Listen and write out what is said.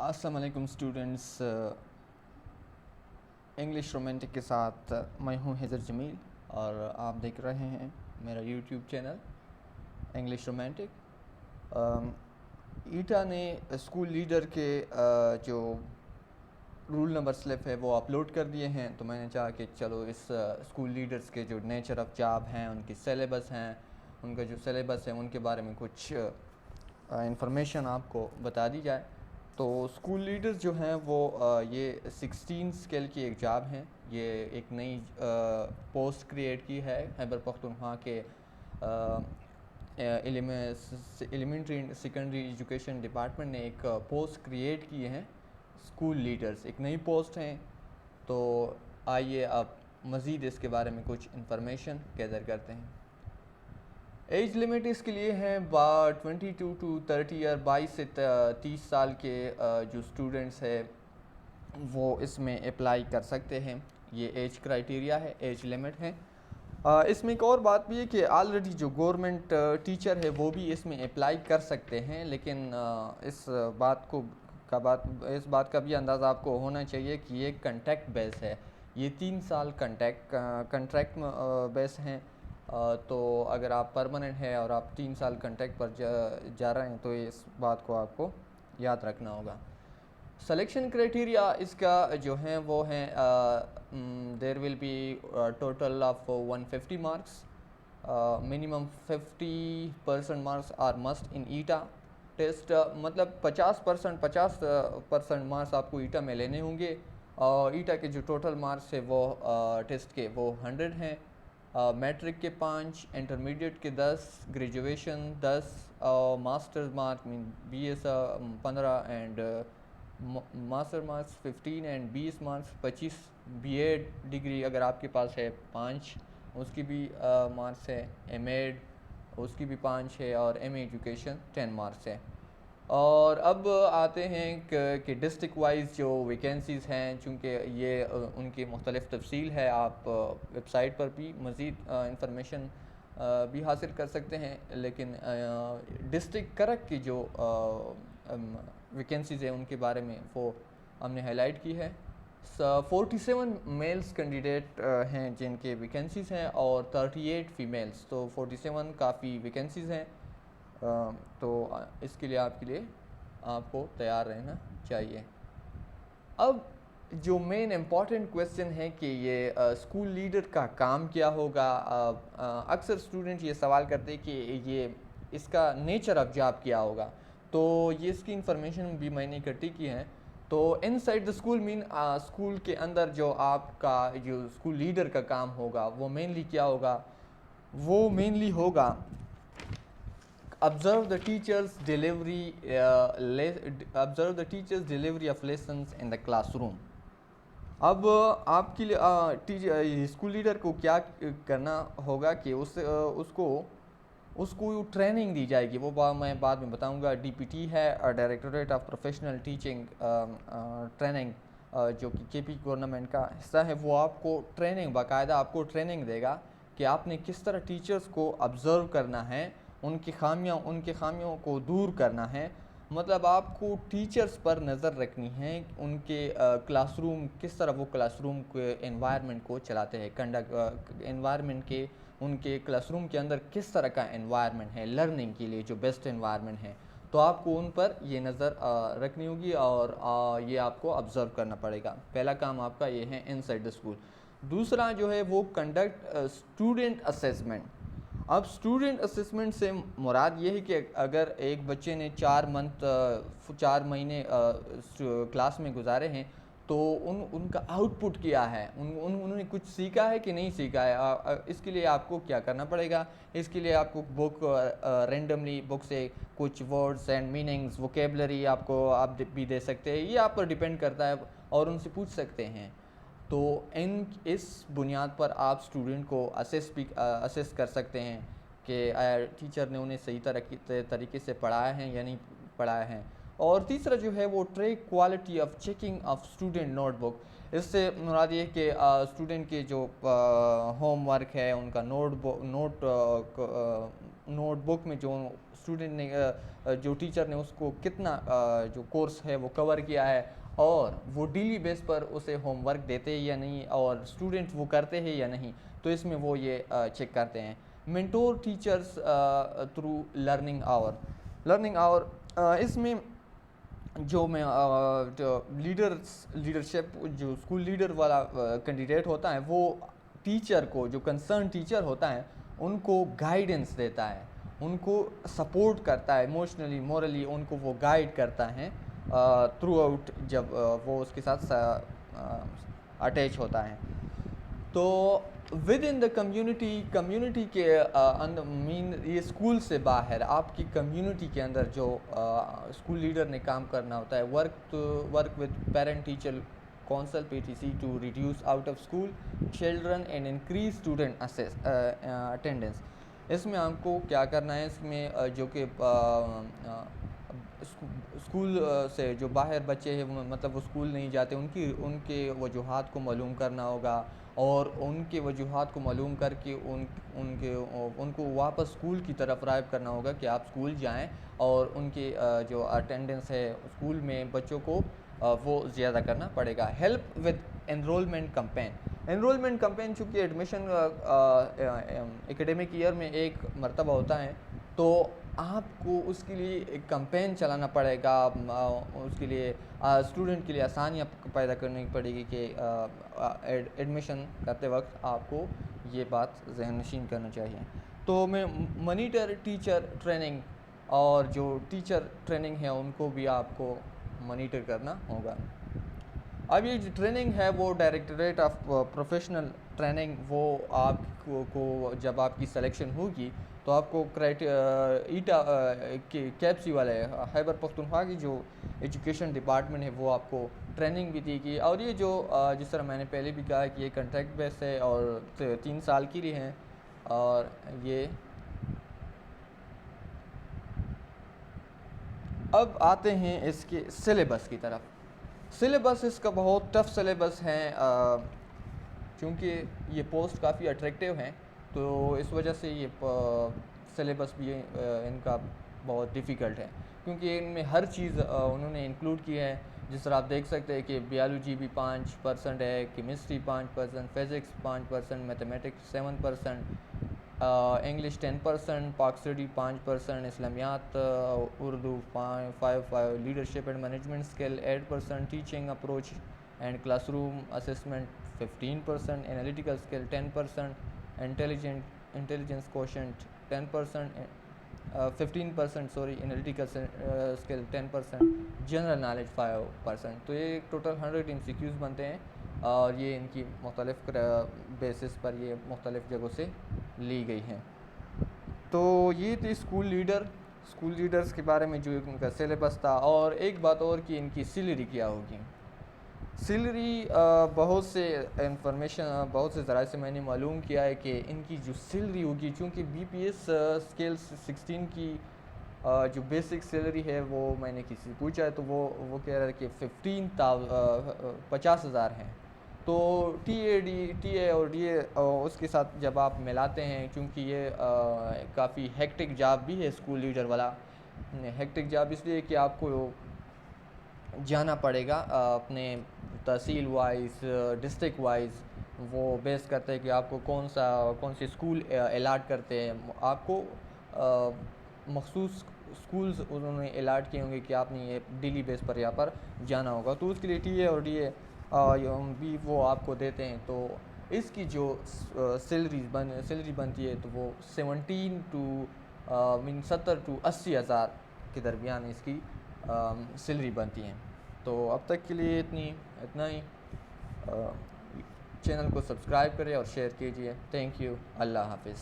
السلام علیکم students, English romantic کے ساتھ میں ہوں حیدر جمیل اور آپ دیکھ رہے ہیں میرا یوٹیوب چینل انگلش رومانٹک۔ ایٹا نے اسکول لیڈر کے جو رول نمبر سلپ ہے وہ اپلوڈ کر دیے ہیں، تو میں نے چاہا کہ چلو اس اسکول لیڈرز کے جو نیچر آف جاب ہیں، ان کی سلیبس ہیں، ان کا جو سلیبس ہے ان کے بارے میں کچھ انفارمیشن آپ کو بتا دی جائے۔ تو اسکول لیڈرز جو ہیں وہ یہ 16 اسکیل کی ایک جاب ہیں۔ یہ ایک نئی پوسٹ کریٹ کی ہے خیبر پختونخوا کے elementary and secondary education department نے ایک پوسٹ کریٹ کی ہیں اسکول لیڈرز، ایک نئی پوسٹ ہیں۔ تو آئیے اب مزید اس کے بارے میں کچھ انفارمیشن گیدر کرتے ہیں۔ ایج لمٹ اس کے لیے ہے 22 to 30 اور 22 سے 30 سال کے جو اسٹوڈنٹس ہے وہ اس میں اپلائی کر سکتے ہیں۔ یہ ایج کرائٹیریا ہے، ایج لمٹ ہے۔ اس میں ایک اور بات بھی ہے کہ آلریڈی جو گورنمنٹ ٹیچر ہے وہ بھی اس میں اپلائی کر سکتے ہیں، لیکن اس بات کا بھی اندازہ آپ کو ہونا چاہیے کہ یہ کنٹریکٹ بیس ہے، یہ 3 سال کنٹریکٹ بیس ہیں۔ تو اگر آپ پرماننٹ ہے اور آپ 3 سال کنٹریکٹ پر جا رہے ہیں تو اس بات کو آپ کو یاد رکھنا ہوگا۔ سلیکشن کرائٹیریا اس کا جو ہیں وہ ہیں there will be total of 150 marks, minimum 50% marks are must in ETEA test, مطلب 50% مارکس آپ کو ایٹا میں لینے ہوں گے، اور ایٹا کے جو ٹوٹل مارکس ہے وہ ٹیسٹ کے وہ 100 ہیں۔ میٹرک کے 5، انٹرمیڈیٹ کے 10، graduation 10، master mark B S 15 and master marks 15 and 20 marks 25، B Ed degree اگر آپ کے پاس ہے 5 اس کی بھی مارکس ہے، ایم ایڈ اس کی بھی 5 ہے، اور ایم اے ایجوکیشن 10 مارکس ہے۔ اور اب آتے ہیں کہ ڈسٹرکٹ وائز جو ویکینسیز ہیں، چونکہ یہ ان کی مختلف تفصیل ہے، آپ ویب سائٹ پر بھی مزید انفارمیشن بھی حاصل کر سکتے ہیں، لیکن ڈسٹرکٹ کرک کی جو ویکینسیز ہیں ان کے بارے میں وہ ہم نے ہائی لائٹ کی ہے۔ 47 میلز کینڈیڈیٹ ہیں جن کے ویکینسیز ہیں، اور 38 فیمیلز، تو 47 کافی ویکینسیز ہیں۔ تو اس کے لیے آپ کو تیار رہنا چاہیے۔ اب جو مین امپورٹنٹ کویسچن ہے کہ یہ اسکول لیڈر کا کام کیا ہوگا، اکثر اسٹوڈنٹ یہ سوال کرتے کہ اس کا نیچر آف جاب کیا ہوگا، تو یہ اس کی انفارمیشن بھی میں نے اکٹھی کی ہے۔ تو inside the school main school کے اندر جو آپ کا جو اسکول لیڈر کا کام ہوگا وہ مینلی کیا ہوگا، وہ مینلی ہوگا observe the teachers delivery of lessons in the classroom۔ اب آپ کے لیے اسکول لیڈر کو کیا کرنا ہوگا کہ اس کو ٹریننگ دی جائے گی، وہ میں بعد میں بتاؤں گا۔ ڈی پی ٹی ہے، directorate of professional teaching training, جو کہ کے پی گورنمنٹ کا حصہ ہے، وہ آپ کو ٹریننگ باقاعدہ آپ کو ٹریننگ دے گا کہ آپ نے کس طرح ٹیچرز کو آبزرو کرنا ہے، ان کی خامیوں کو دور کرنا ہے۔ مطلب آپ کو ٹیچرز پر نظر رکھنی ہے، ان کے کلاس روم کس طرح وہ کلاس روم کے انوائرمنٹ کو چلاتے ہیں، انوائرمنٹ کے ان کے کلاس روم کے اندر کس طرح کا انوائرمنٹ ہے لرننگ کے لیے، جو بیسٹ انوائرمنٹ ہے، تو آپ کو ان پر یہ نظر رکھنی ہوگی اور یہ آپ کو آبزرو کرنا پڑے گا۔ پہلا کام آپ کا یہ ہے ان سائڈ دا اسکول۔ دوسرا جو ہے وہ کنڈکٹ اسٹوڈنٹ اسیسمنٹ۔ اب اسٹوڈنٹ اسیسمنٹ سے مراد یہ ہے کہ اگر ایک بچے نے 4 مہینے کلاس میں گزارے ہیں تو ان کا آؤٹ پٹ کیا ہے، انہوں نے کچھ سیکھا ہے کہ نہیں سیکھا ہے۔ اس کے لیے آپ کو کیا کرنا پڑے گا، اس کے لیے آپ کو رینڈملی بک سے کچھ ورڈز اینڈ میننگز ووکیبلری آپ بھی دے سکتے ہیں، یہ آپ پر ڈیپینڈ کرتا ہے، اور ان سے پوچھ سکتے ہیں۔ تو اس بنیاد پر آپ اسٹوڈنٹ کو اسیس کر سکتے ہیں کہ ٹیچر نے انہیں صحیح طریقے سے پڑھایا ہے یا نہیں پڑھایا ہے۔ اور تیسرا جو ہے وہ track quality of checking of student notebook. اس سے مراد یہ کہ اسٹوڈنٹ کے جو ہوم ورک ہے، ان کا نوٹ بک میں جو اسٹوڈنٹ نے جو ٹیچر نے اس کو کتنا جو کورس ہے وہ کور کیا ہے، اور وہ ڈیلی بیس پر اسے ہوم ورک دیتے یا نہیں، اور اسٹوڈنٹ وہ کرتے ہیں یا نہیں، تو اس میں وہ یہ چیک کرتے ہیں۔ مینٹور ٹیچرس تھرو لرننگ آور اس میں جو میں لیڈرشپ جو اسکول لیڈر والا کینڈیڈیٹ ہوتا ہے، وہ ٹیچر کو، جو کنسرن ٹیچر ہوتا ہے، ان کو گائیڈنس دیتا ہے، ان کو سپورٹ کرتا ہے ایموشنلی مورلی، ان کو وہ گائیڈ کرتا ہے تھرو آؤٹ جب وہ اس کے ساتھ اٹیچ ہوتا ہے۔ تو ود ان دا کمیونٹی کے مین یہ اسکول سے باہر آپ کی کمیونٹی کے اندر جو اسکول لیڈر نے کام کرنا ہوتا ہے، work with parent teacher council PTC to reduce out of school children and increase student attendance. اس میں آپ کو کیا کرنا ہے، اس میں جو کہ اسکول سے جو باہر بچے ہیں، مطلب وہ اسکول نہیں جاتے، ان کے وجوہات کو معلوم کرنا ہوگا، اور ان کے وجوہات کو معلوم کر کے ان کو واپس اسکول کی طرف راغب کرنا ہوگا کہ آپ اسکول جائیں، اور ان کی جو اٹینڈنس ہے اسکول میں بچوں کو وہ زیادہ کرنا پڑے گا۔ ہیلپ ود انرولمنٹ کمپین چونکہ ایڈمیشن اکیڈمک ایئر میں ایک مرتبہ ہوتا ہے، تو آپ کو اس کے لیے ایک کمپین چلانا پڑے گا، اس کے لیے اسٹوڈنٹ کے لیے آسانیاں پیدا کرنی پڑے گی کہ ایڈمیشن کرتے وقت آپ کو یہ بات ذہن نشین کرنا چاہیے۔ تو میں مانیٹر ٹیچر ٹریننگ، اور جو ٹیچر ٹریننگ ہے ان کو بھی آپ کو مانیٹر کرنا ہوگا۔ اب یہ جو ٹریننگ ہے وہ ڈائریکٹوریٹ آف پروفیشنل ٹریننگ، وہ آپ کو جب آپ کی سلیکشن ہوگی تو آپ کو کیپسی والے خیبر پختونخوا کی جو ایجوکیشن ڈپارٹمنٹ ہے وہ آپ کو ٹریننگ بھی دی گی، اور یہ جو جس طرح میں نے پہلے بھی کہا کہ یہ کنٹریکٹ بیس ہے اور 3 سال کے لیے ہیں، اور یہ اب آتے ہیں اس کے سلیبس کی طرف۔ سلیبس اس کا بہت ٹف سلیبس ہے، چونکہ یہ پوسٹ کافی اٹریکٹیو ہیں، تو اس وجہ سے یہ سلیبس بھی ان کا بہت ڈیفیکلٹ ہے، کیونکہ ان میں ہر چیز انہوں نے انکلوڈ کی ہے۔ جس طرح آپ دیکھ سکتے ہیں کہ بیالوجی بھی 5% ہے، chemistry 5%، physics 5%، mathematics 7%، English 10%، Pak study 5%، اسلامیات Urdu 5، leadership and management skill 8%، teaching approach and classroom assessment 15%، analytical skill 10%، intelligence quotient 15%، analytical skill 10%، general knowledge 5%۔ تو یہ ٹوٹل 100 MCQs بنتے ہیں، اور یہ ان کی مختلف بیسس پر یہ مختلف جگہوں سے لی گئی ہیں۔ تو یہ تھی اسکول لیڈرز کے بارے میں جو ان کا سلیبس تھا۔ اور ایک بات اور کہ ان کی سیلری کیا ہوگی۔ سیلری بہت سے ذرائع سے میں نے معلوم کیا ہے کہ ان کی جو سیلری ہوگی، چونکہ BPS اسکیل 16 کی جو بیسک سیلری ہے وہ میں نے کسی سے پوچھا ہے، تو وہ کہہ رہا ہے کہ 50,000 ہیں۔ تو TA اور DA اس کے ساتھ جب آپ ملاتے ہیں، چونکہ یہ کافی ہیکٹک جاب بھی ہے اسکول لیڈر والا، ہیکٹک جاب اس لیے کہ آپ کو جانا پڑے گا اپنے تحصیل وائز، ڈسٹرکٹ وائز، وہ بیس کرتے ہیں کہ آپ کو کون سی اسکول الاٹ کرتے ہیں، آپ کو مخصوص اسکولز انہوں نے الاٹ کیے ہوں گے کہ آپ نے یہ ڈیلی بیس پر یہاں پر جانا ہوگا، تو اس کے لیے TA اور DA بھی وہ آپ کو دیتے ہیں۔ تو اس کی جو سیلری بنتی ہے تو وہ 70 to 80 ہزار کے درمیان اس کی سیلری بنتی ہیں۔ تو اب تک کے لیے اتنا ہی۔ چینل کو سبسکرائب کریں اور شیئر کیجیے۔ تھینک یو، اللہ حافظ۔